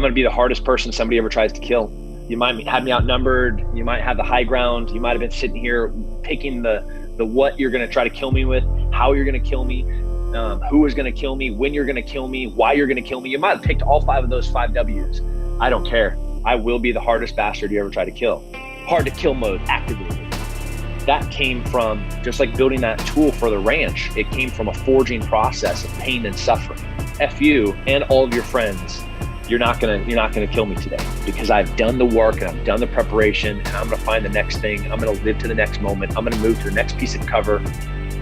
going to be the hardest person somebody ever tries to kill. You might have me outnumbered. You might have the high ground. You might have been sitting here picking the what you're going to try to kill me with, how you're going to kill me, who is going to kill me, when you're going to kill me, why you're going to kill me. You might have picked all 5 of those 5 W's. I don't care. I will be the hardest bastard you ever try to kill. Hard to kill mode activated. That came from just like building that tool for the ranch. It came from a forging process of pain and suffering. F you and all of your friends. You're not gonna kill me today, because I've done the work and I've done the preparation, and I'm gonna find the next thing. I'm gonna live to the next moment. I'm gonna move to the next piece of cover.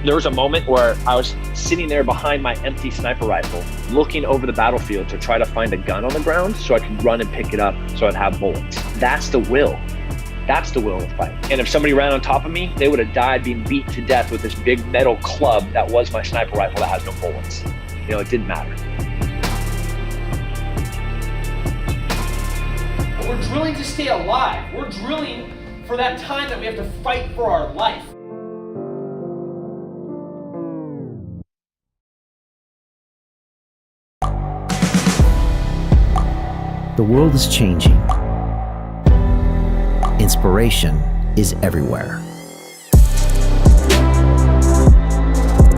There was a moment where I was sitting there behind my empty sniper rifle, looking over the battlefield to try to find a gun on the ground so I could run and pick it up so I'd have bullets. That's the will. That's the will to fight. And if somebody ran on top of me, they would have died being beat to death with this big metal club that was my sniper rifle that has no bullets. You know, it didn't matter. We're drilling to stay alive. We're drilling for that time that we have to fight for our life. The world is changing. Inspiration is everywhere.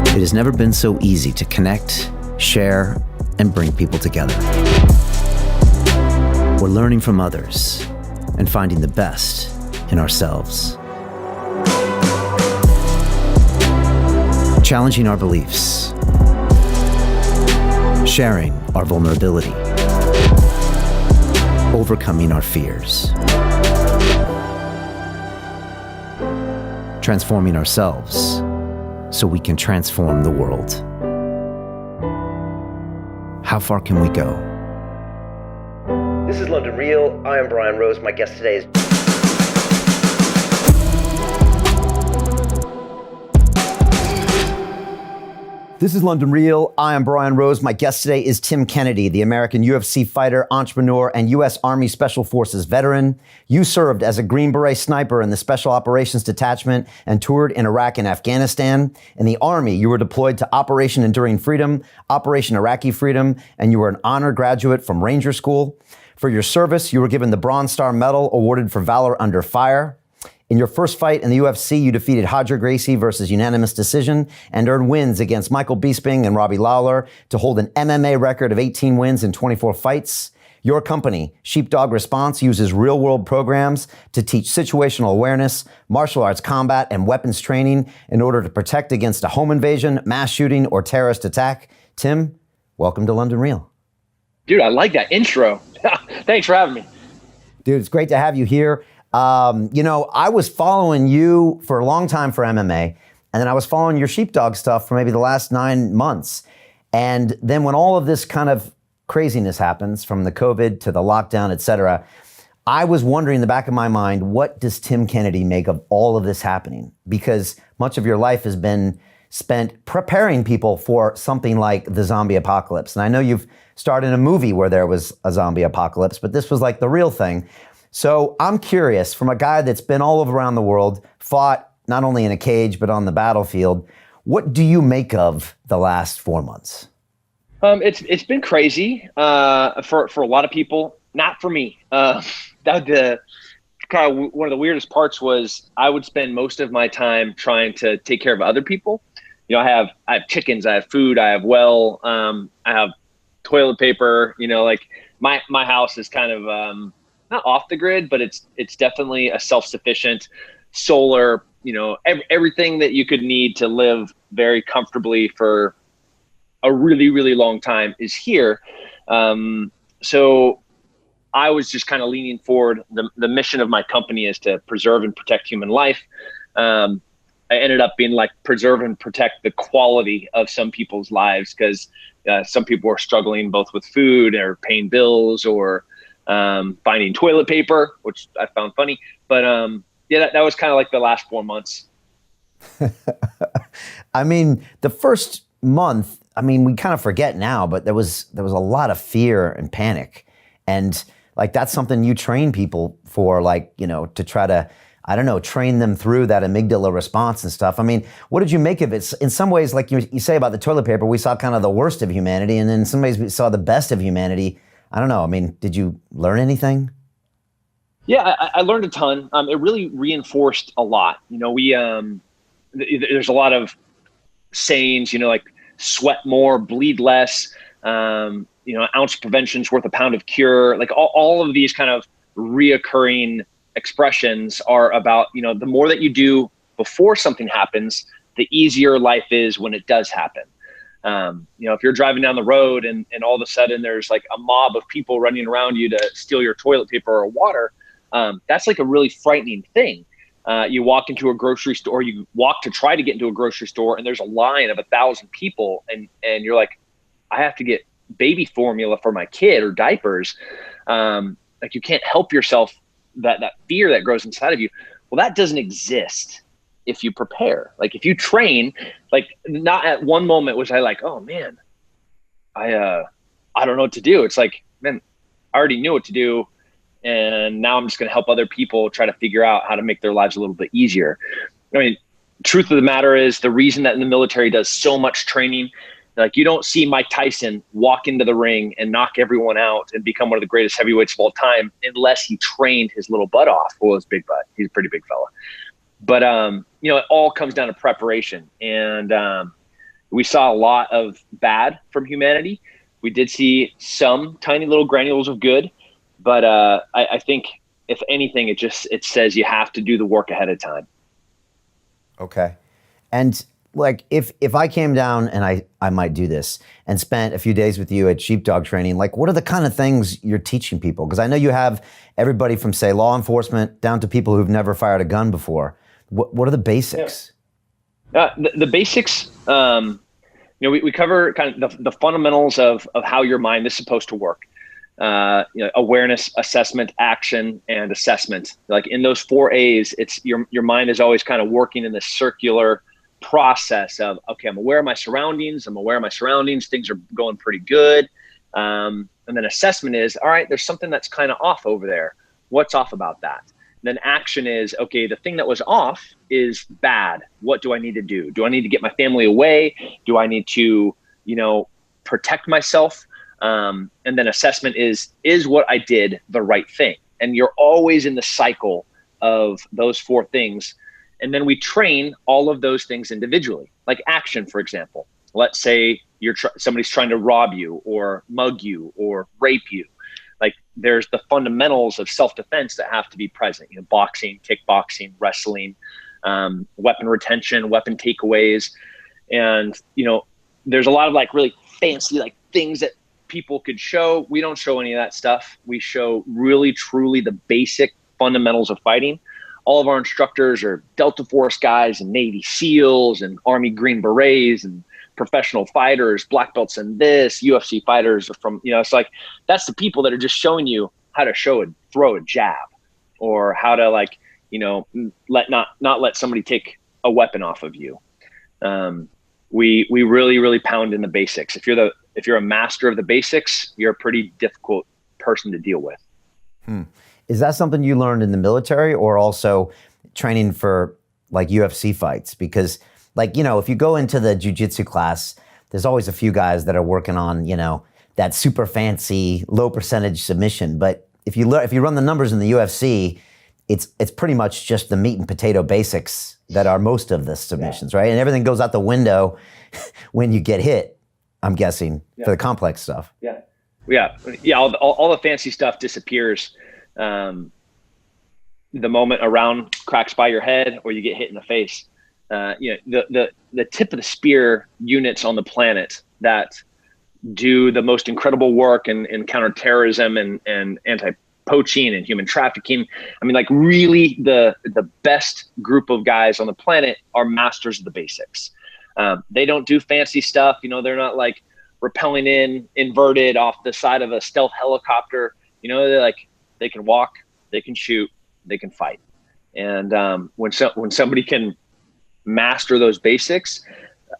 It has never been so easy to connect, share, and bring people together. We're learning from others and finding the best in ourselves. Challenging our beliefs. Sharing our vulnerability. Overcoming our fears. Transforming ourselves so we can transform the world. How far can we go? This is London Real. I am Brian Rose. My guest today is... This is London Real. I am Brian Rose. My guest today is Tim Kennedy, the American UFC fighter, entrepreneur, and U.S. Army Special Forces veteran. You served as a Green Beret sniper in the Special Operations Detachment and toured in Iraq and Afghanistan. In the Army, you were deployed to Operation Enduring Freedom, Operation Iraqi Freedom, and you were an honor graduate from Ranger School. For your service, you were given the Bronze Star Medal awarded for valor under fire. In your first fight in the UFC, you defeated Roger Gracie versus unanimous decision and earned wins against Michael Bisping and Robbie Lawler to hold an MMA record of 18 wins in 24 fights. Your company, Sheepdog Response, uses real-world programs to teach situational awareness, martial arts combat, and weapons training in order to protect against a home invasion, mass shooting, or terrorist attack. Tim, welcome to London Real. Dude, I like that intro. Thanks for having me. Dude, it's great to have you here. I was following you for a long time for MMA, and then I was following your Sheepdog stuff for maybe the last 9 months. And then when all of this kind of craziness happens, from the COVID to the lockdown, et cetera, I was wondering in the back of my mind, what does Tim Kennedy make of all of this happening? Because much of your life has been spent preparing people for something like the zombie apocalypse. And I know you've starred in a movie where there was a zombie apocalypse, but this was like the real thing. So I'm curious, from a guy that's been all over around the world, fought not only in a cage, but on the battlefield, what do you make of the last 4 months? It's been crazy for a lot of people, not for me. The kind of one of the weirdest parts was I would spend most of my time trying to take care of other people. You know, I have chickens, I have food, I have I have toilet paper. You know, like my house is kind of not off the grid, but it's definitely a self-sufficient solar, everything that you could need to live very comfortably for a really, really long time is here. So I was just kind of leaning forward. The mission of my company is to preserve and protect human life. I ended up being like preserve and protect the quality of some people's lives, because some people are struggling both with food or paying bills or finding toilet paper, which I found funny. But that was kind of like the last 4 months. I mean, the first month, we kind of forget now, but there was a lot of fear and panic. And like, that's something you train people for, to try to, train them through that amygdala response and stuff. What did you make of it? In some ways, like you say about the toilet paper, we saw kind of the worst of humanity. And in some ways we saw the best of humanity. I don't know. I mean, did you learn anything? Yeah, I learned a ton. It really reinforced a lot. There's a lot of sayings, like sweat more, bleed less, ounce prevention's worth a pound of cure. Like all of these kind of reoccurring expressions are about, the more that you do before something happens, the easier life is when it does happen. If you're driving down the road and all of a sudden there's like a mob of people running around you to steal your toilet paper or water, that's like a really frightening thing. You walk into a grocery store, you walk to try to get into a grocery store, and there's a line of 1,000 people, and you're like, I have to get baby formula for my kid or diapers. Like you can't help yourself, that fear that grows inside of you. Well, that doesn't exist if you prepare. Like if you train, like not at one moment was I like, oh man, I don't know what to do. It's like, man, I already knew what to do. And now I'm just going to help other people try to figure out how to make their lives a little bit easier. I mean, truth of the matter is the reason that in the military does so much training, like you don't see Mike Tyson walk into the ring and knock everyone out and become one of the greatest heavyweights of all time unless he trained his little butt off. Well, his big butt. He's a pretty big fella. But, it all comes down to preparation. And we saw a lot of bad from humanity. We did see some tiny little granules of good. But I think if anything, it says you have to do the work ahead of time. Okay. And like, if I came down and I might do this and spent a few days with you at Sheepdog Training, like what are the kind of things you're teaching people? Because I know you have everybody from say law enforcement down to people who've never fired a gun before. What are the basics? The basics, we cover kind of the fundamentals of how your mind is supposed to work. Awareness, assessment, action, and assessment. Like in those 4 A's, it's your mind is always kind of working in this circular process of, okay, I'm aware of my surroundings. Things are going pretty good. And then assessment is, all right, there's something that's kind of off over there. What's off about that? And then action is, okay, the thing that was off is bad. What do I need to do? Do I need to get my family away? Do I need to, protect myself? And then assessment is what I did the right thing? And you're always in the cycle of those 4 things. And then we train all of those things individually, like action, for example. Let's say somebody's trying to rob you or mug you or rape you. Like there's the fundamentals of self-defense that have to be present, boxing, kickboxing, wrestling, weapon retention, weapon takeaways. And, there's a lot of like really fancy, like things that people could show. We don't show any of that stuff. We show really, truly the basic fundamentals of fighting. All of our instructors are Delta Force guys and Navy SEALs and Army Green Berets and professional fighters, black belts in this, UFC fighters from, it's like, that's the people that are just showing you how to throw a jab or how to not let somebody take a weapon off of you. We really, really pound in the basics. If you're a master of the basics, you're a pretty difficult person to deal with. Is that something you learned in the military or also training for like UFC fights? Because if you go into the jiu-jitsu class, there's always a few guys that are working on, that super fancy low percentage submission. But if you run the numbers in the UFC, it's pretty much just the meat and potato basics that are most of the submissions, right? And everything goes out the window when you get hit, I'm guessing, for the complex stuff. Yeah. All the fancy stuff disappears the moment a round cracks by your head or you get hit in the face. The tip of the spear units on the planet that do the most incredible work in counterterrorism and anti-poaching and human trafficking. I mean, like really the best group of guys on the planet are masters of the basics. They don't do fancy stuff. They're not like rappelling in inverted off the side of a stealth helicopter. They're like, they can walk, they can shoot, they can fight. And when somebody can master those basics,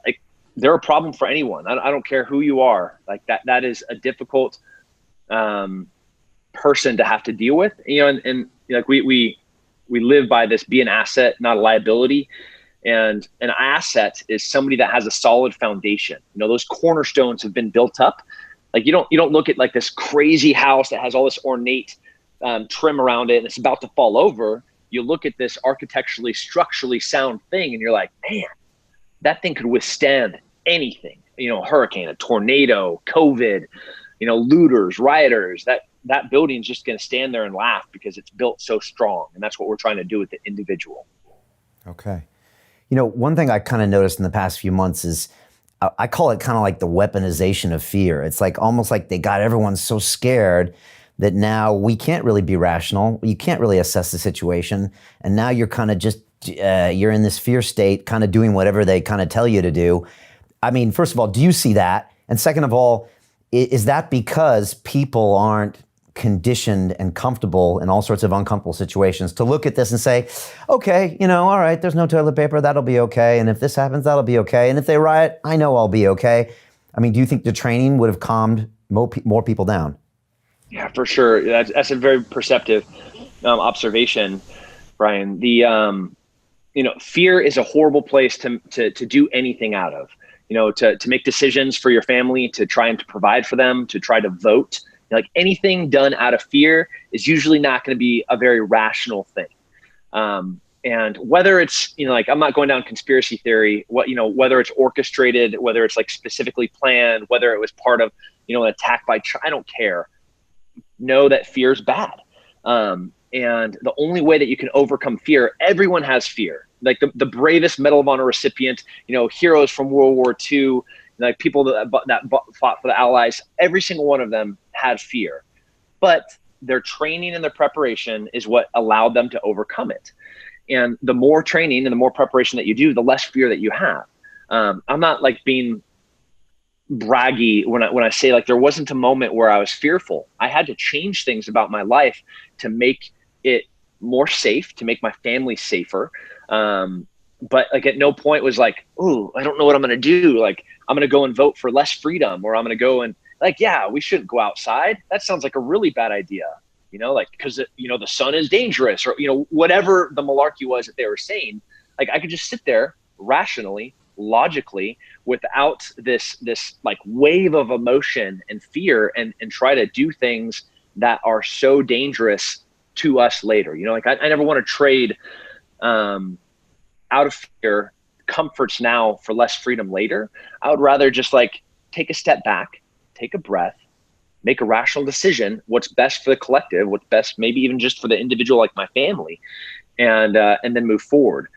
like they're a problem for anyone. I don't care who you are. Like that is a difficult person to have to deal with. And like we live by this: be an asset, not a liability. And an asset is somebody that has a solid foundation. Those cornerstones have been built up. Like you don't look at like this crazy house that has all this ornate trim around it and it's about to fall over. You look at this architecturally, structurally sound thing and you're like, man, that thing could withstand anything, a hurricane, a tornado, COVID, looters, rioters. That building's just going to stand there and laugh because it's built so strong. And that's what we're trying to do with the individual. Okay. One thing I kind of noticed in the past few months is I call it kind of like the weaponization of fear. It's like almost like they got everyone so scared that now we can't really be rational. You can't really assess the situation. And now you're kind of just, you're in this fear state, kind of doing whatever they kind of tell you to do. I mean, first of all, do you see that? And second of all, is that because people aren't conditioned and comfortable in all sorts of uncomfortable situations to look at this and say, okay, all right, there's no toilet paper, that'll be okay. And if this happens, that'll be okay. And if they riot, I know I'll be okay. I mean, do you think the training would have calmed more people down? Yeah, for sure. That's a very perceptive observation, Brian. The fear is a horrible place to do anything out of. To make decisions for your family, to try and to provide for them, to try to vote. Like anything done out of fear is usually not going to be a very rational thing. And whether it's, like I'm not going down conspiracy theory, whether it's orchestrated, whether it's like specifically planned, whether it was part of, an attack by, I don't care. Know that fear is bad. And the only way that you can overcome fear, everyone has fear. Like the bravest Medal of Honor recipient, heroes from World War II, like people that fought for the Allies, every single one of them had fear. But their training and their preparation is what allowed them to overcome it. And the more training and the more preparation that you do, the less fear that you have. I'm not like being braggy when I say like there wasn't a moment where I was fearful. I had to change things about my life to make it more safe, to make my family safer. But like at no point was like, oh, I don't know what I'm going to do. Like I'm going to go and vote for less freedom, or I'm going to go and like, yeah, we shouldn't go outside. That sounds like a really bad idea, like, because, the sun is dangerous, or, whatever the malarkey was that they were saying. Like I could just sit there rationally, logically, without this like wave of emotion and fear and try to do things that are so dangerous to us later. Like I never want to trade out of fear comforts now for less freedom later. I would rather just like take a step back, take a breath, make a rational decision, what's best for the collective, what's best maybe even just for the individual, like my family, and then move forward.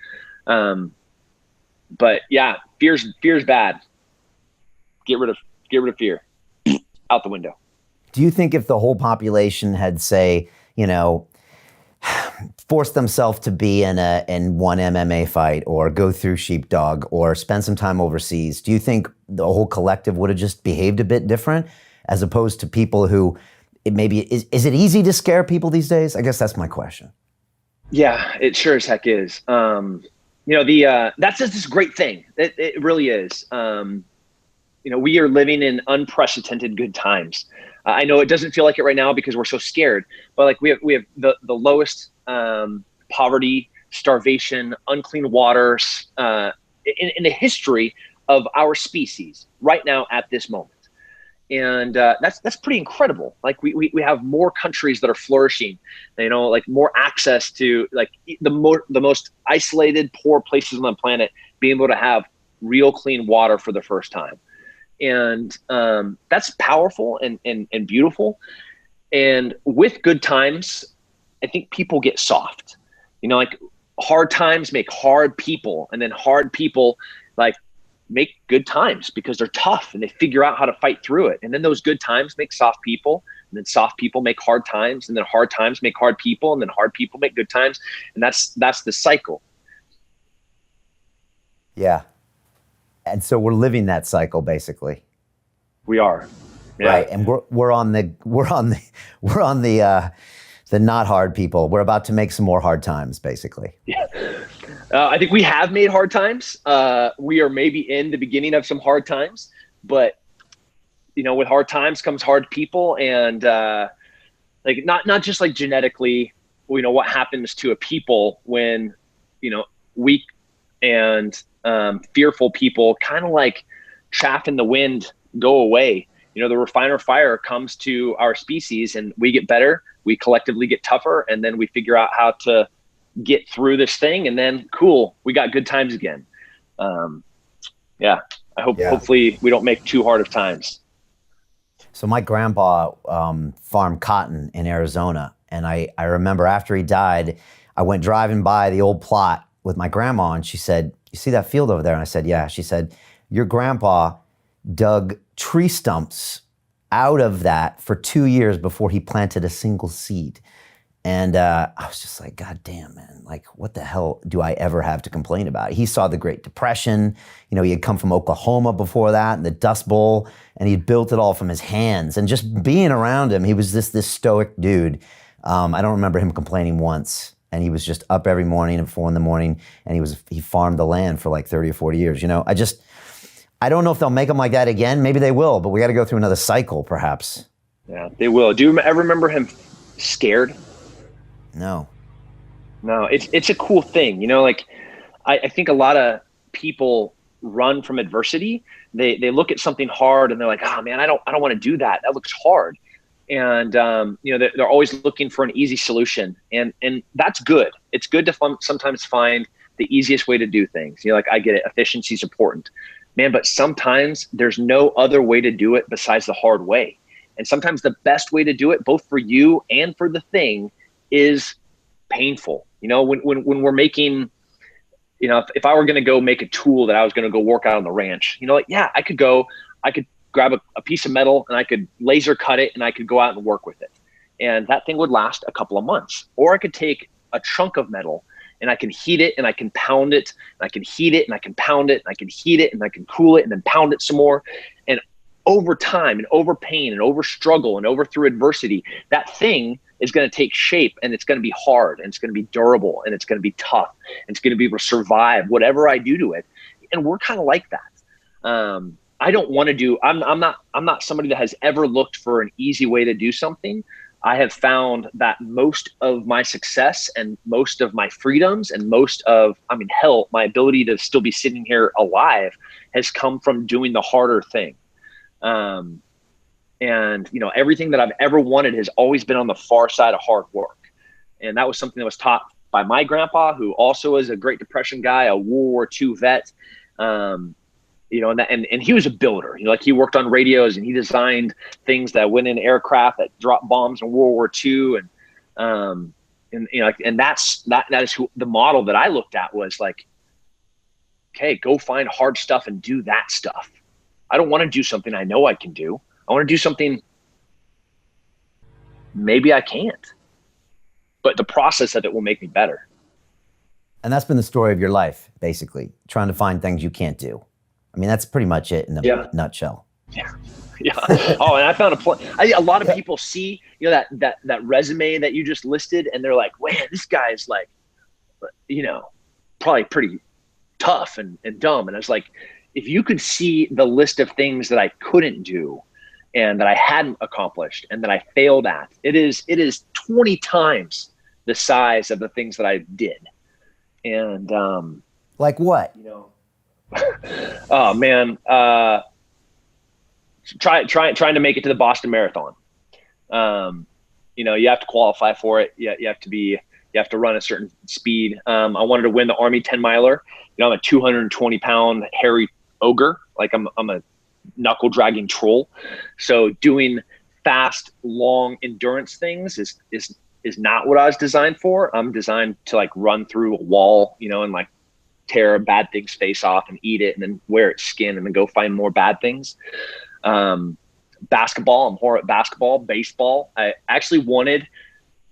But yeah, fear's bad. Get rid of fear. Out the window. Do you think if the whole population had, say, forced themselves to be in one MMA fight, or go through Sheepdog, or spend some time overseas, do you think the whole collective would have just behaved a bit different, as opposed to people who is it easy to scare people these days? I guess that's my question. Yeah, it sure as heck is. That's just this great thing. It really is. We are living in unprecedented good times. I know it doesn't feel like it right now because we're so scared, but like we have the lowest poverty, starvation, unclean waters in the history of our species right now at this moment. And that's pretty incredible. Like we have more countries that are flourishing, like more access to like the most isolated, poor places on the planet being able to have real clean water for the first time. And that's powerful and beautiful. And with good times, I think people get soft. Like hard times make hard people, and then hard people like make good times because they're tough and they figure out how to fight through it. And then those good times make soft people, and then soft people make hard times, and then hard times make hard people, and then hard people make good times. And that's the cycle. Yeah. And so we're living that cycle basically. We are. Yeah. Right. And we're on the not hard people. We're about to make some more hard times basically. Yeah. I think we have made hard times. We are maybe in the beginning of some hard times, but with hard times comes hard people, and like not just like genetically, what happens to a people when weak and fearful people kind of like chaff in the wind go away. the refiner fire comes to our species and we get better, we collectively get tougher, and then we figure out how to get through this thing, and then cool, we got good times again. Hopefully we don't make too hard of times. So my grandpa farmed cotton in Arizona, and I remember after he died, I went driving by the old plot with my grandma, and she said, "You see that field over there?" And I said, "Yeah." She said, "Your grandpa dug tree stumps out of that for 2 years before he planted a single seed." And I was just like, God damn, man, like what the hell do I ever have to complain about? He saw the Great Depression. He had come from Oklahoma before that, and the Dust Bowl, and he'd built it all from his hands. And just being around him, he was this stoic dude. I don't remember him complaining once. And he was just up every morning at 4 a.m, and he farmed the land for like 30 or 40 years. I don't know if they'll make him like that again. Maybe they will, but we got to go through another cycle, perhaps. Yeah, they will. Do you ever remember him scared? No, it's a cool thing. I think a lot of people run from adversity. They look at something hard and they're like, oh man, I don't want to do that. That looks hard. And, they're always looking for an easy solution, and that's good. It's good to sometimes find the easiest way to do things. I get it. Efficiency is important, man, but sometimes there's no other way to do it besides the hard way. And sometimes the best way to do it, both for you and for the thing, is painful. When we're making, if I were going to go make a tool that I was going to go work out on the ranch, I could grab a piece of metal and I could laser cut it and I could go out and work with it. And that thing would last a couple of months. Or I could take a chunk of metal and I can heat it and I can pound it and I can heat it and I can pound it and I can heat it and I can cool it and then pound it some more. And over time and over pain and over struggle and over through adversity, that thing is going to take shape, and it's going to be hard, and it's going to be durable, and it's going to be tough, and it's going to be able to survive whatever I do to it. And we're kind of like that. I don't want to do, I'm not somebody that has ever looked for an easy way to do something. I have found that most of my success and most of my freedoms and my ability to still be sitting here alive has come from doing the harder thing. And everything that I've ever wanted has always been on the far side of hard work. And that was something that was taught by my grandpa, who also is a Great Depression guy, a World War II vet. And he was a builder. He worked on radios and he designed things that went in aircraft that dropped bombs in World War II. And that is the model that I looked at was like, okay, go find hard stuff and do that stuff. I don't want to do something I know I can do. I want to do something maybe I can't, but the process of it will make me better. And that's been the story of your life, basically, trying to find things you can't do. I mean, that's pretty much it in a nutshell. Yeah. Oh, and I found a lot of people see, that resume that you just listed, and they're like, man, this guy's like, probably pretty tough and dumb. And I was like, if you could see the list of things that I couldn't do and that I hadn't accomplished and that I failed at, it is 20 times the size of the things that I did. And like what? Oh man, trying to make it to the Boston Marathon. You have to qualify for it. You have to run a certain speed. I wanted to win the Army 10 miler. I'm a 220 pound hairy ogre. Like I'm a knuckle dragging troll. So doing fast, long endurance things is not what I was designed for. I'm designed to like run through a wall, and like tear a bad thing's face off and eat it and then wear its skin and then go find more bad things. Basketball, I'm horrible at basketball. Baseball, I actually wanted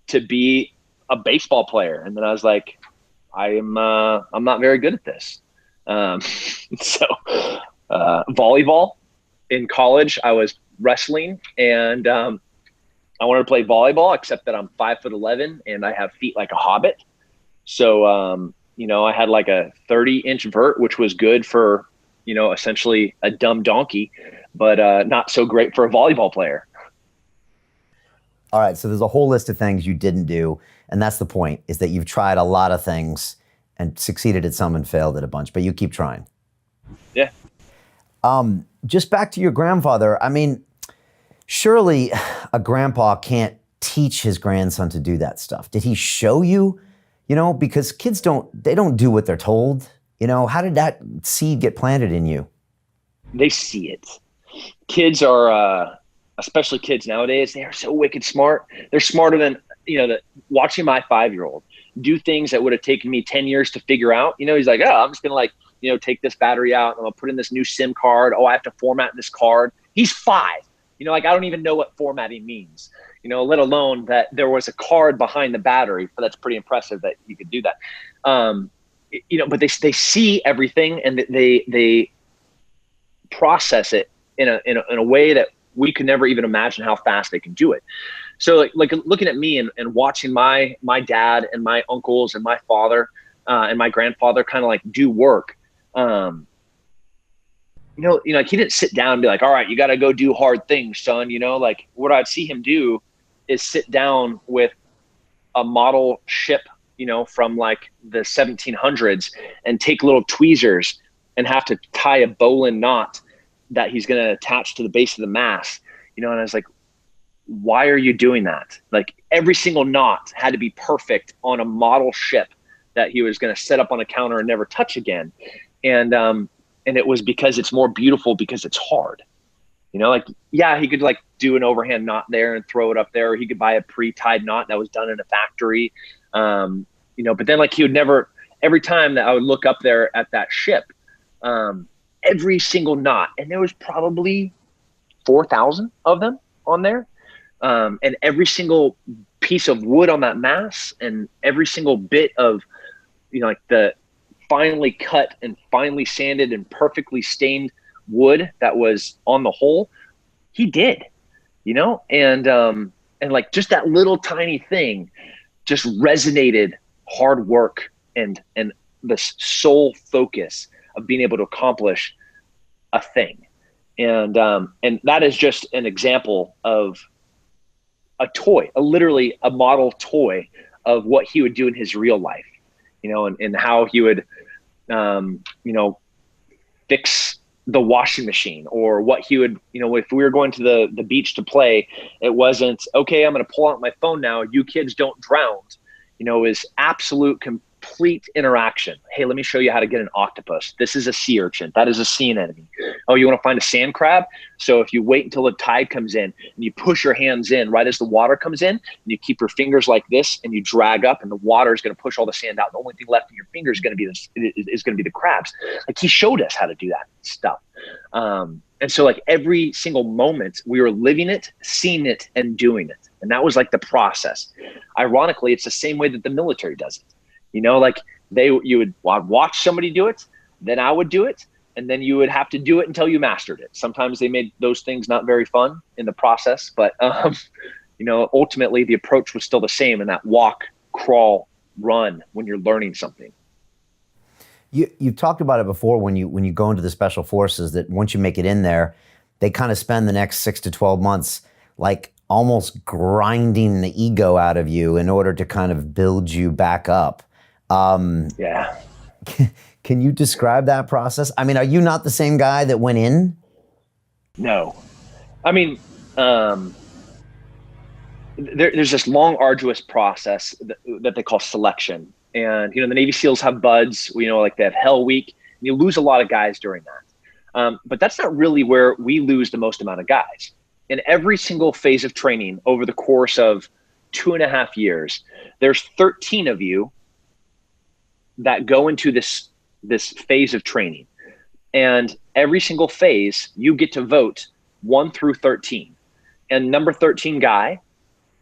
to be a baseball player. And then I was like, I'm not very good at this. So volleyball, in college, I was wrestling and I wanted to play volleyball, except that I'm 5'11" and I have feet like a hobbit. So, I had like a 30-inch vert, which was good for, essentially a dumb donkey, but not so great for a volleyball player. All right. So there's a whole list of things you didn't do. And that's the point, is that you've tried a lot of things and succeeded at some and failed at a bunch, but you keep trying. Yeah. Just back to your grandfather. I mean, Surely a grandpa can't teach his grandson to do that stuff. Did he show you? Because kids don't do what they're told. How did that seed get planted in you? They see it. Kids are, especially kids nowadays, they are so wicked smart. They're smarter than, watching my 5-year-old do things that would have taken me 10 years to figure out. He's like, oh, I'm just going to take this battery out and I'm going to put in this new SIM card. Oh, I have to format this card. He's 5. I don't even know what formatting means, let alone that there was a card behind the battery. But that's pretty impressive that you could do that. But they see everything and they process it in a way that we could never even imagine how fast they can do it. So like looking at me and watching my dad and my uncles and my father and my grandfather kind of like do work. Like he didn't sit down and be like, all right, you got to go do hard things, son. Like what I'd see him do is sit down with a model ship, from like the 1700s and take little tweezers and have to tie a bowline knot that he's going to attach to the base of the mast, and I was like, why are you doing that? Like every single knot had to be perfect on a model ship that he was going to set up on a counter and never touch again. And it was because it's more beautiful because it's hard. He could like do an overhand knot there and throw it up there, or he could buy a pre-tied knot that was done in a factory. But then like he would never, every time that I would look up there at that ship, every single knot, and there was probably 4,000 of them on there. And every single piece of wood on that mast and every single bit of, like the finely cut and finely sanded and perfectly stained wood that was on the hole, he did, and like just that little tiny thing just resonated hard work and the sole focus of being able to accomplish a thing. And that is just an example of a toy, literally a model toy of what he would do in his real life, and how he would, fix the washing machine, or what he would, if we were going to the beach to play, it wasn't, okay, I'm going to pull out my phone now, you kids don't drown, is absolute complete interaction. Hey, let me show you how to get an octopus. This is a sea urchin. That is a sea anemone. Oh, you want to find a sand crab? So if you wait until the tide comes in and you push your hands in right as the water comes in, and you keep your fingers like this and you drag up, and the water is going to push all the sand out. The only thing left in your fingers is going to be the crabs. Like he showed us how to do that stuff. And so like every single moment we were living it, seeing it, and doing it. And that was like the process. Ironically, it's the same way that the military does it. Like I'd watch somebody do it, then I would do it, and then you would have to do it until you mastered it. Sometimes they made those things not very fun in the process, but ultimately the approach was still the same, and that walk, crawl, run when you're learning something. You've talked about it before when you go into the special forces, that once you make it in there, they kind of spend the next 6 to 12 months like almost grinding the ego out of you in order to kind of build you back up. Yeah. Can you describe that process? I mean, are you not the same guy that went in? No. I mean, there's this long, arduous process that they call selection. And, the Navy SEALs have buds, like they have Hell Week, and you lose a lot of guys during that. But that's not really where we lose the most amount of guys. In every single phase of training over the course of 2.5 years, there's 13 of you that go into this phase of training. And every single phase, you get to vote 1 through 13. And number 13 guy,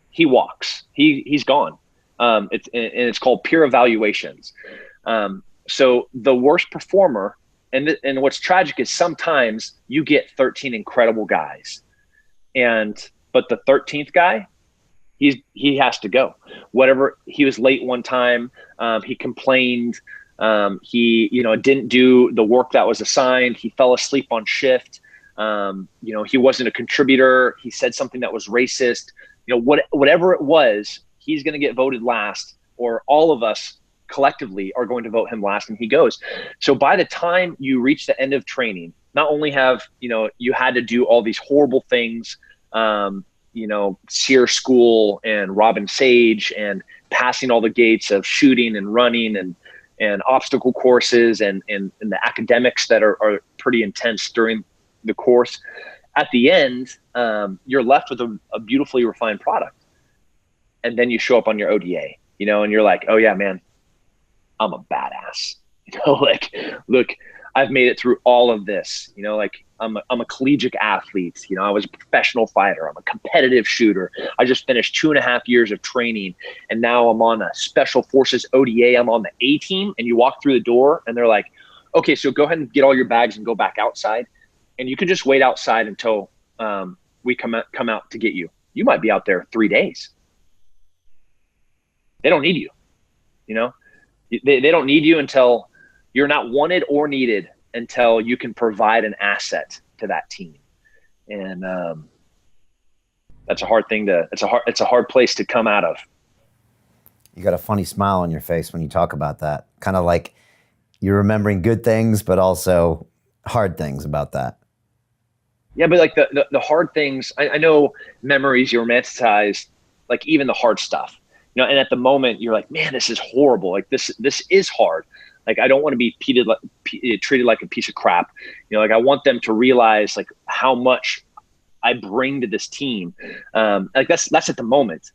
he walks. He's gone. It's called peer evaluations. So the worst performer, and what's tragic is sometimes you get 13 incredible guys, but the 13th guy, he has to go. Whatever, he was late one time, he complained, he didn't do the work that was assigned, he fell asleep on shift, he wasn't a contributor, he said something that was racist, whatever it was, he's going to get voted last, or all of us collectively are going to vote him last, and he goes. So by the time you reach the end of training, not only have you had to do all these horrible things, SEER school and Robin Sage and passing all the gates of shooting and running and obstacle courses and the academics that are pretty intense during the course. At the end, you're left with a beautifully refined product. And then you show up on your ODA, and you're like, oh yeah, man, I'm a badass. Like, look, I've made it through all of this, like I'm a collegiate athlete. I was a professional fighter. I'm a competitive shooter. I just finished 2.5 years of training. And now I'm on a special forces ODA. I'm on the A team. And you walk through the door and they're like, okay, so go ahead and get all your bags and go back outside. And you can just wait outside until we come out to get you. You might be out there 3 days. They don't need you, They don't need you until you're not wanted or needed, until you can provide an asset to that team. And that's a hard thing it's a hard place to come out of. You got a funny smile on your face when you talk about that. Kind of like you're remembering good things, but also hard things about that. Yeah, but like the hard things, I know memories you romanticize, like even the hard stuff, and at the moment you're like, man, this is horrible. Like this is hard. Like, I don't want to be treated like a piece of crap. Like I want them to realize like how much I bring to this team. Like that's at the moment,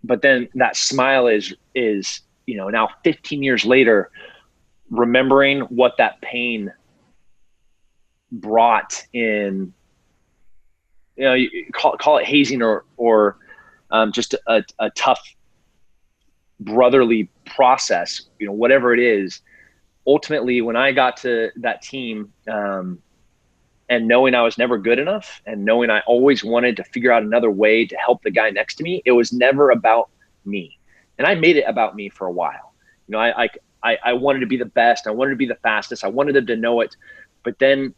but then that smile is, now 15 years later, remembering what that pain brought in, you call it hazing or just a tough brotherly process, whatever it is. Ultimately, when I got to that team, and knowing I was never good enough and knowing I always wanted to figure out another way to help the guy next to me, it was never about me. And I made it about me for a while. I wanted to be the best. I wanted to be the fastest. I wanted them to know it. But then,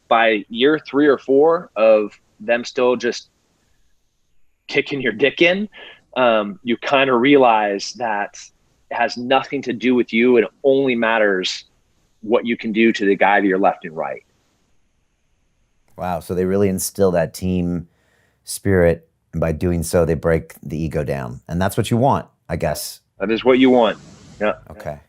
by year 3 or 4 of them still just kicking your dick in, you kind of realize that it has nothing to do with you. It only matters what you can do to the guy to your left and right. Wow. So they really instill that team spirit. And by doing so, they break the ego down. And that's what you want, I guess. That is what you want. Yeah. Okay.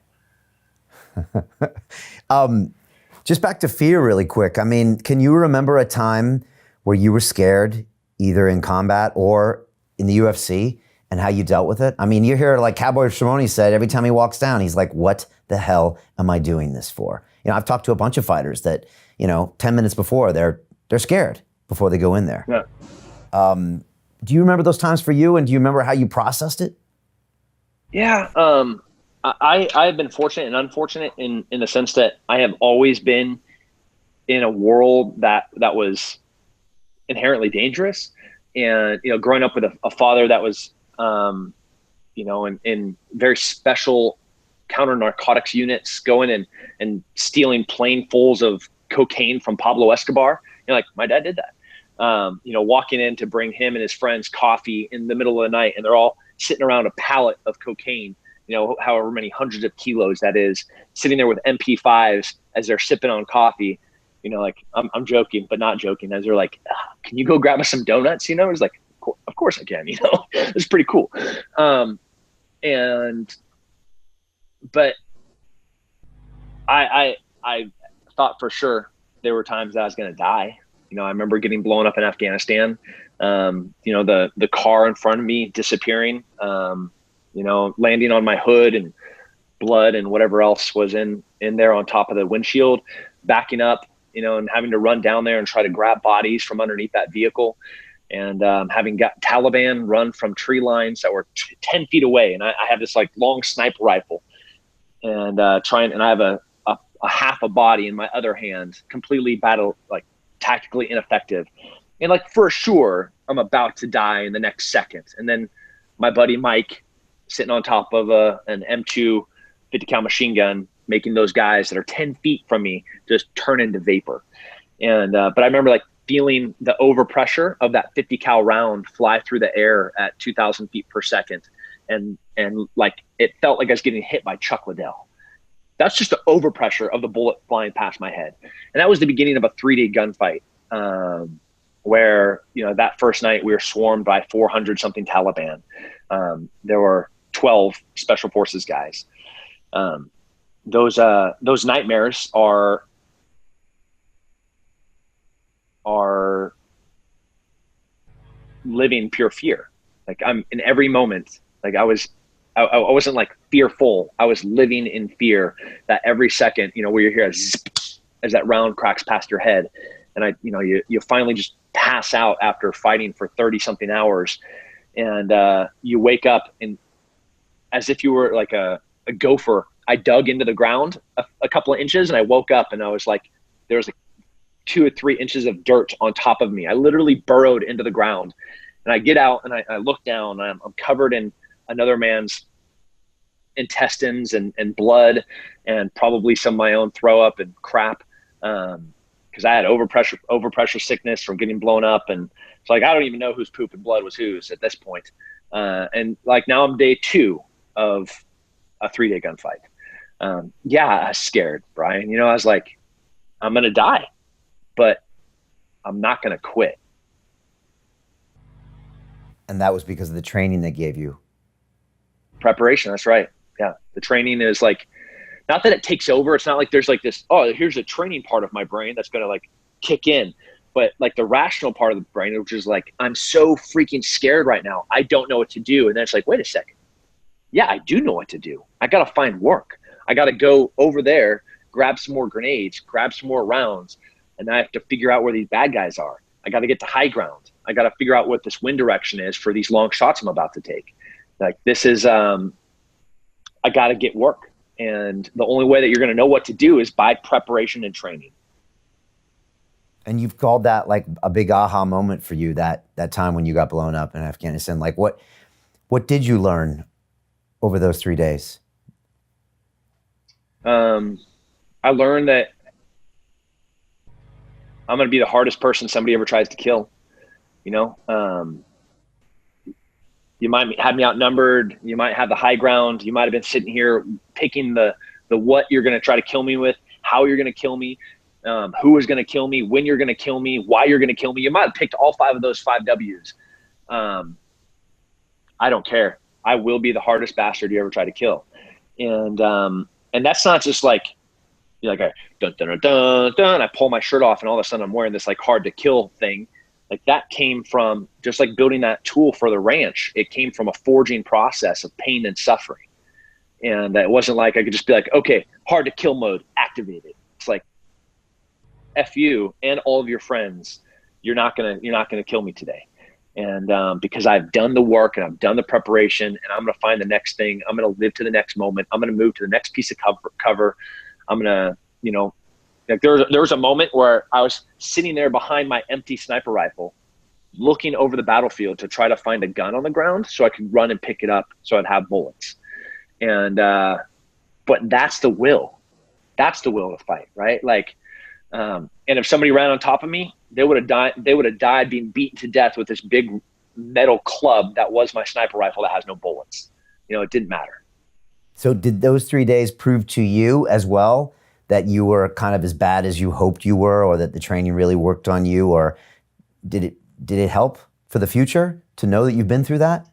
Just back to fear really quick. I mean, can you remember a time where you were scared, either in combat or in the UFC, and how you dealt with it? I mean, you hear like Cowboy Cerrone said, every time he walks down, he's like, what the hell am I doing this for? I've talked to a bunch of fighters that, 10 minutes before, they're scared before they go in there. Yeah. Do you remember those times for you, and do you remember how you processed it? Yeah. I've been fortunate and unfortunate in the sense that I have always been in a world that was inherently dangerous. And, growing up with a father that was, in very special counter narcotics units, going and stealing planefuls of cocaine from Pablo Escobar. Like my dad did that. Walking in to bring him and his friends coffee in the middle of the night, and they're all sitting around a pallet of cocaine, however many hundreds of kilos that is, sitting there with MP5s as they're sipping on coffee. Like I'm joking, but not joking, as they're like, can you go grab us some donuts? It's like, of course I can, it's pretty cool. But I thought for sure there were times that I was going to die. I remember getting blown up in Afghanistan, the car in front of me disappearing, landing on my hood and blood and whatever else was in there on top of the windshield, backing up, and having to run down there and try to grab bodies from underneath that vehicle, and having got Taliban run from tree lines that were 10 feet away. And I have this like long sniper rifle, and and I have a half a body in my other hand, completely tactically ineffective. And like, for sure, I'm about to die in the next second. And then my buddy Mike, sitting on top of an M2 50 cal machine gun, making those guys that are 10 feet from me just turn into vapor. And but I remember like feeling the overpressure of that 50 cal round fly through the air at 2,000 feet per second. And like, it felt like I was getting hit by Chuck Liddell. That's just the overpressure of the bullet flying past my head. And that was the beginning of a 3-day gunfight where, that first night we were swarmed by 400 something Taliban. There were 12 special forces guys. Those nightmares are living pure fear. Like, I'm in every moment, like I wasn't like fearful. I was living in fear that every second, where you hear a zip as that round cracks past your head. And you finally just pass out after fighting for 30 something hours. And you wake up, and as if you were like a gopher, I dug into the ground a couple of inches, and I woke up and I was like, there was like 2 or 3 inches of dirt on top of me. I literally burrowed into the ground, and I get out and I look down, and I'm covered in another man's intestines and blood, and probably some of my own throw up and crap. Cause I had overpressure sickness from getting blown up. And it's like, I don't even know whose poop and blood was whose at this point. And like, now I'm day 2 of a 3-day gunfight. Yeah, I was scared, Brian. I was like, I'm going to die, but I'm not going to quit. And that was because of the training they gave you. Preparation. That's right. Yeah. The training is like, not that it takes over. It's not like there's like this, oh, here's a training part of my brain that's going to like kick in. But like the rational part of the brain, which is like, I'm so freaking scared right now, I don't know what to do. And then it's like, wait a second. Yeah, I do know what to do. I got to find work. I got to go over there, grab some more grenades, grab some more rounds. And I have to figure out where these bad guys are. I got to get to high ground. I got to figure out what this wind direction is for these long shots I'm about to take. Like, this is, I got to get work. And the only way that you're going to know what to do is by preparation and training. And you've called that like a big aha moment for you, that time when you got blown up in Afghanistan. Like, what did you learn over those 3 days? I learned that I'm going to be the hardest person somebody ever tries to kill. You might have me outnumbered. You might have the high ground. You might have been sitting here picking the what you're going to try to kill me with, how you're going to kill me, who is going to kill me, when you're going to kill me, why you're going to kill me. You might have picked all 5 of those 5 W's. I don't care. I will be the hardest bastard you ever try to kill. And that's not just like, you're like a dun, dun, dun, dun, dun, I pull my shirt off and all of a sudden I'm wearing this like hard to kill thing. Like, that came from just like building that tool for the ranch. It came from a forging process of pain and suffering. And it wasn't like I could just be like, okay, hard to kill mode activated. It's like, F you and all of your friends. You're not gonna kill me today. And because I've done the work and I've done the preparation, and I'm gonna find the next thing. I'm gonna live to the next moment. I'm gonna move to the next piece of cover. I'm gonna, like, there was a moment where I was sitting there behind my empty sniper rifle, looking over the battlefield to try to find a gun on the ground so I could run and pick it up so I'd have bullets. And but that's the will. That's the will to fight, right? Like, and if somebody ran on top of me, they would have died. They would have died being beaten to death with this big metal club that was my sniper rifle that has no bullets. It didn't matter. So did those 3 days prove to you as well that you were kind of as bad as you hoped you were, or that the training really worked on you, or did it help for the future to know that you've been through that?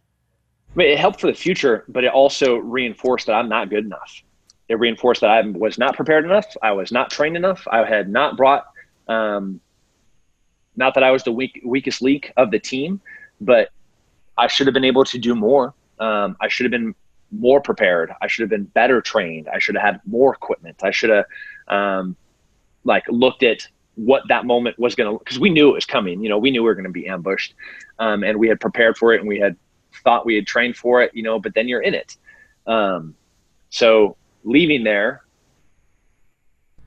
I mean, it helped for the future, but it also reinforced that I'm not good enough. It reinforced that I was not prepared enough. I was not trained enough. I had not brought, not that I was the weakest link of the team, but I should have been able to do more. I should have been more prepared. I should have been better trained. I should have had more equipment. I should have looked at what that moment was going to, because we knew it was coming. We knew we were going to be ambushed, and we had prepared for it, and we had thought we had trained for it, but then you're in it. So leaving there,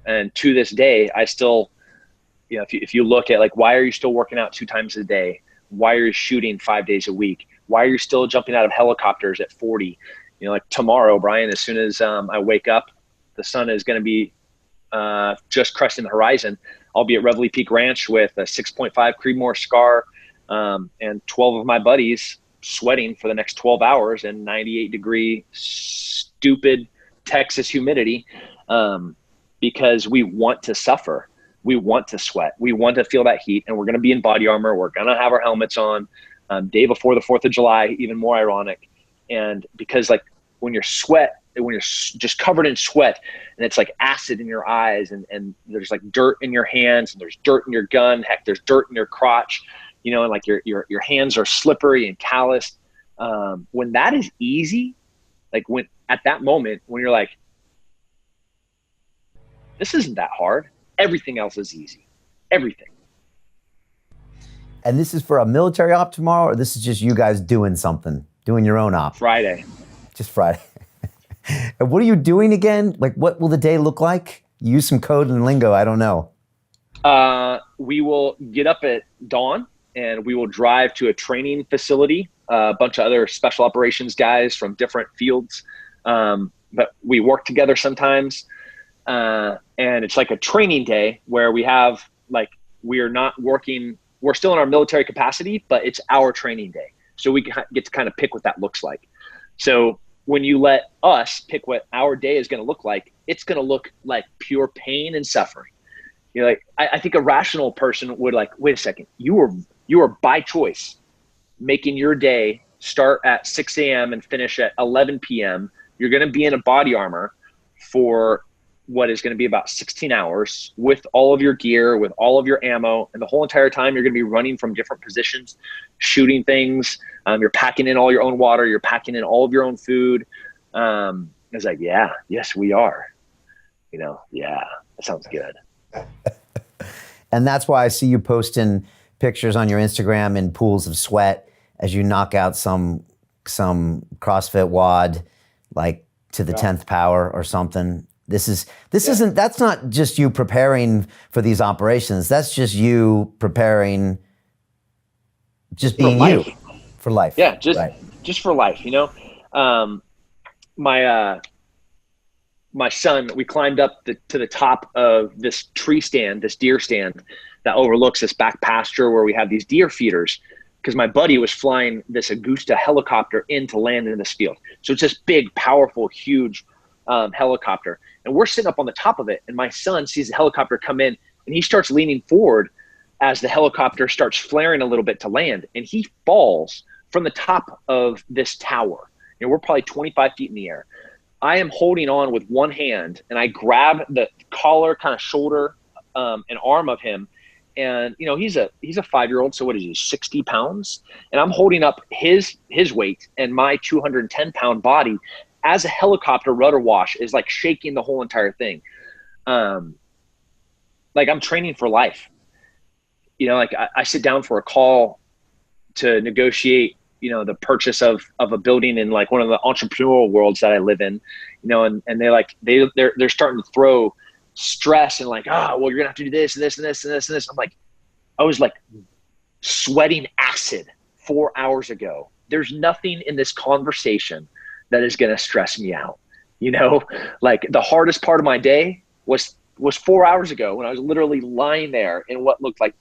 and to this day, I still, if you look at like, why are you still working out 2 times a day? Why are you shooting 5 days a week? Why are you still jumping out of helicopters at 40? Like tomorrow, Brian, as soon as I wake up, the sun is going to be just cresting the horizon. I'll be at Reveille Peak Ranch with a 6.5 Creedmoor Scar and 12 of my buddies sweating for the next 12 hours in 98-degree stupid Texas humidity, because we want to suffer. we want to sweat. We want to feel that heat, and we're going to be in body armor. We're going to have our helmets on. Day before the 4th of July, even more ironic. And because like when you're just covered in sweat and it's like acid in your eyes and there's like dirt in your hands and there's dirt in your gun, heck, there's dirt in your crotch, you know, and like your hands are slippery and calloused. When that is easy, like when at that moment when you're like, this isn't that hard, everything else is easy, everything. And this is for a military op tomorrow, or this is just you guys doing something, doing your own op? Friday. Just Friday. And what are you doing again? Like, what will the day look like? Use some code and lingo, I don't know. We will get up at dawn and we will drive to a training facility, a bunch of other special operations guys from different fields. But we work together sometimes. And it's like a training day where we have like, we're not working, we're still in our military capacity, but it's our training day. So we get to kind of pick what that looks like. So when you let us pick what our day is going to look like, it's going to look like pure pain and suffering. You're like, I think a rational person would like, wait a second, you are by choice making your day start at 6 a.m. and finish at 11 p.m. You're going to be in a body armor for what is going to be about 16 hours with all of your gear, with all of your ammo. And the whole entire time you're going to be running from different positions, shooting things. You're packing in all your own water. You're packing in all of your own food. It's like, yeah, yes, we are. You know, yeah, that sounds good. And that's why I see you posting pictures on your Instagram in pools of sweat as you knock out some CrossFit WOD, like to the 10th power or something. That's not just you preparing for these operations. That's just you preparing, just being you for life. Yeah. Just for life, you know? My son, we climbed up to the top of this tree stand, this deer stand that overlooks this back pasture where we have these deer feeders, because my buddy was flying this Augusta helicopter in to land in this field. So it's this big, powerful, huge helicopter. And we're sitting up on the top of it. And my son sees the helicopter come in and he starts leaning forward as the helicopter starts flaring a little bit to land. And he falls from the top of this tower. You know, we're probably 25 feet in the air. I am holding on with one hand and I grab the collar, kind of shoulder, and arm of him. And, you know, he's a 5-year-old. So what is he, 60 pounds? And I'm holding up his weight and my 210-pound body as a helicopter rudder wash is like shaking the whole entire thing. Like I'm training for life. You know, like I sit down for a call to negotiate, you know, the purchase of a building in like one of the entrepreneurial worlds that I live in, you know, and they're starting to throw stress and like, well, you're gonna have to do this and this and this and this and this. I'm like, I was like sweating acid 4 hours ago. There's nothing in this conversation that is going to stress me out. You know, like the hardest part of my day was 4 hours ago when I was literally lying there in what looked like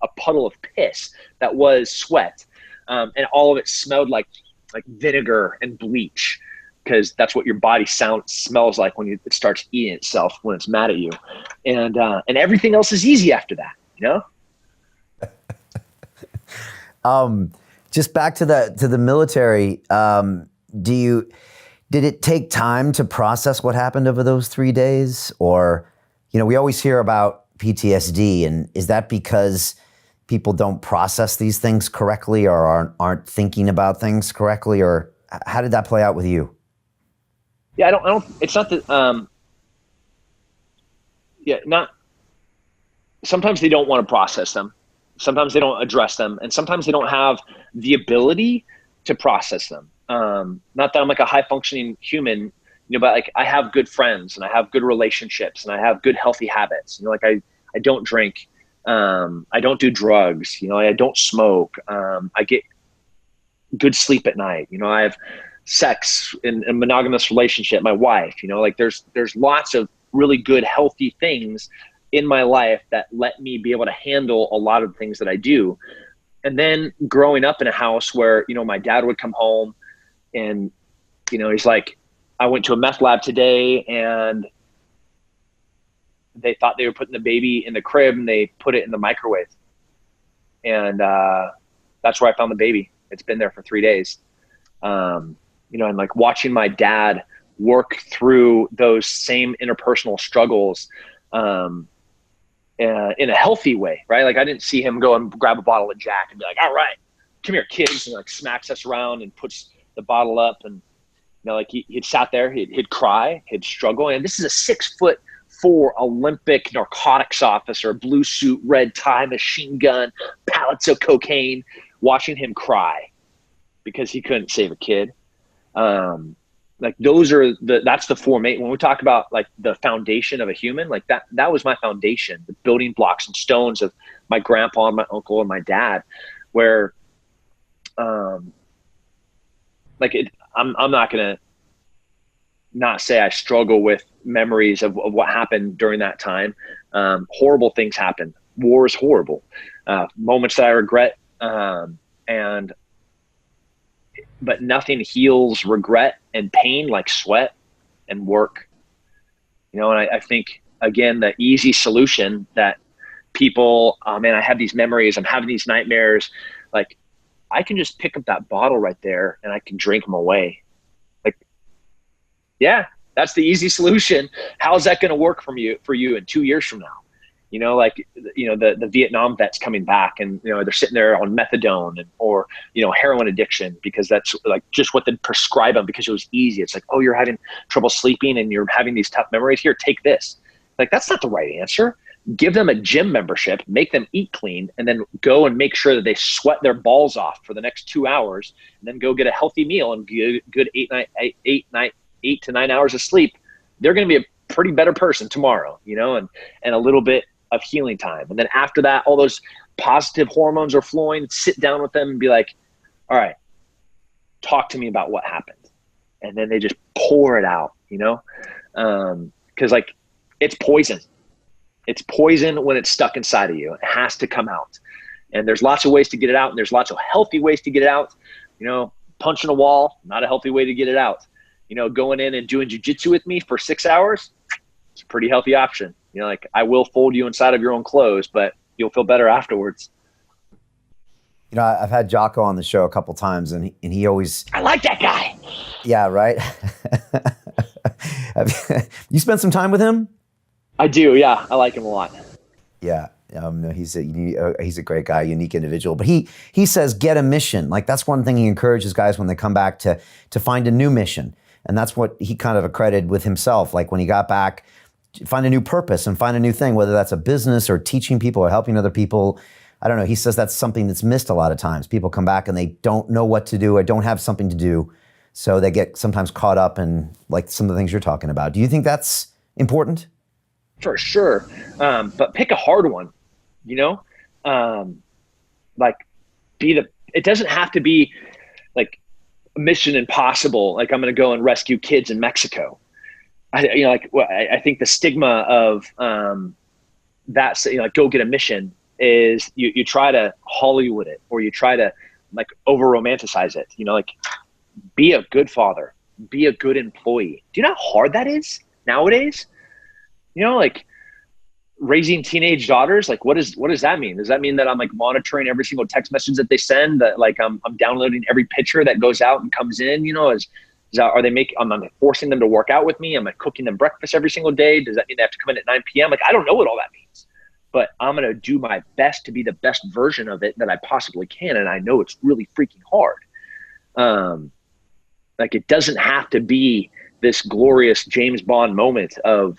a puddle of piss that was sweat. And all of it smelled like vinegar and bleach, because that's what your body smells like when it starts eating itself when it's mad at you. And everything else is easy after that, you know? Just back to the military, did it take time to process what happened over those 3 days? Or, you know, we always hear about PTSD, and is that because people don't process these things correctly or aren't thinking about things correctly? Or how did that play out with you? Yeah, I don't, it's not that, sometimes they don't want to process them. Sometimes they don't address them. And sometimes they don't have the ability to process them. Not that I'm like a high functioning human, you know, but like I have good friends and I have good relationships and I have good healthy habits. You know, like I don't drink. I don't do drugs. You know, I don't smoke. I get good sleep at night. You know, I have sex in a monogamous relationship, my wife, you know, like there's lots of really good, healthy things in my life that let me be able to handle a lot of the things that I do. And then growing up in a house where, you know, my dad would come home and, you know, he's like, I went to a meth lab today and they thought they were putting the baby in the crib and they put it in the microwave. And that's where I found the baby. It's been there for 3 days. And like watching my dad work through those same interpersonal struggles in a healthy way, right? Like I didn't see him go and grab a bottle of Jack and be like, all right, come here, kids, and like smacks us around and puts the bottle up. And like he'd sat there, he'd cry, he'd struggle. And this is a 6'4" Olympic narcotics officer, blue suit, red tie, machine gun, pallets of cocaine, watching him cry because he couldn't save a kid. Like that's the formation. When we talk about like the foundation of a human, like that was my foundation, the building blocks and stones of my grandpa and my uncle and my dad, where, I'm not going to not say I struggle with memories of what happened during that time. Horrible things happen. War is horrible. Moments that I regret, but nothing heals regret and pain like sweat and work. And I think, again, the easy solution that people, oh man, I have these memories, I'm having these nightmares. Like I can just pick up that bottle right there and I can drink them away. Like, yeah, that's the easy solution. How's that going to work for you in 2 years from now? The Vietnam vets coming back and, they're sitting there on methadone or heroin addiction because that's like just what they prescribe them because it was easy. It's like, oh, you're having trouble sleeping and you're having these tough memories. Here, take this. Like, that's not the right answer. Give them a gym membership, make them eat clean, and then go and make sure that they sweat their balls off for the next 2 hours, and then go get a healthy meal and good 8 to 9 hours of sleep. They're going to be a pretty better person tomorrow, and a little bit of healing time. And then after that, all those positive hormones are flowing. Sit down with them and be like, all right, talk to me about what happened. And then they just pour it out, because like it's poison. It's poison when it's stuck inside of you. It has to come out. And there's lots of ways to get it out. And there's lots of healthy ways to get it out. Punching a wall, not a healthy way to get it out. Going in and doing jujitsu with me for 6 hours, it's a pretty healthy option. Like I will fold you inside of your own clothes, but you'll feel better afterwards. I've had Jocko on the show a couple times and he always... I like that guy. Yeah, right? You spent some time with him? I do, yeah. I like him a lot. Yeah. No, he's a great guy, unique individual. But he says, get a mission. Like that's one thing he encourages guys when they come back to find a new mission. And that's what he kind of accredited with himself. Like when he got back, find a new purpose and find a new thing, whether that's a business or teaching people or helping other people. I don't know. He says that's something that's missed a lot of times. People come back and they don't know what to do or don't have something to do. So they get sometimes caught up in like some of the things you're talking about. Do you think that's important? For sure. But pick a hard one, it doesn't have to be like Mission Impossible. Like I'm going to go and rescue kids in Mexico. I think the stigma of that, go get a mission is you try to Hollywood it or you try to like over romanticize it, like be a good father, be a good employee. Do you know how hard that is nowadays? Like raising teenage daughters, like what does that mean? Does that mean that I'm like monitoring every single text message that they send, that like I'm downloading every picture that goes out and comes in, am I forcing them to work out with me? Am I cooking them breakfast every single day? Does that mean they have to come in at 9 p.m.? Like, I don't know what all that means, but I'm going to do my best to be the best version of it that I possibly can. And I know it's really freaking hard. Like it doesn't have to be this glorious James Bond moment of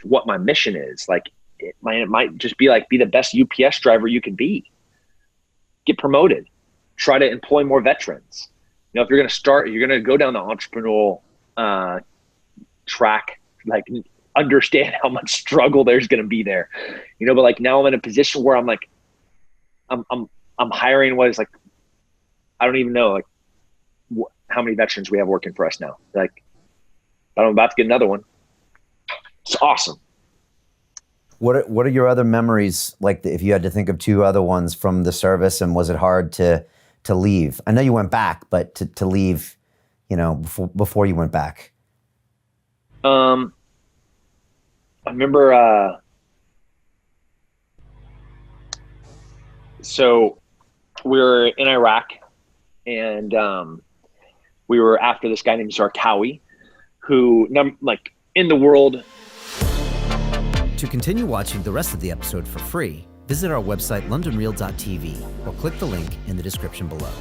what my mission is. Like it might just be like, be the best UPS driver you can be, get promoted, try to employ more veterans. If you're going to start, you're going to go down the entrepreneurial track, like understand how much struggle there's going to be there, but like now I'm in a position where I'm like, I'm hiring what is like, I don't even know like how many veterans we have working for us now. Like, but I'm about to get another one. It's awesome. What are your other memories? Like if you had to think of two other ones from the service, and was it hard to leave? I know you went back, but to leave, before you went back. I remember, so we were in Iraq, and we were after this guy named Zarqawi, who, like, in the world. To continue watching the rest of the episode for free, visit our website londonreal.tv or click the link in the description below.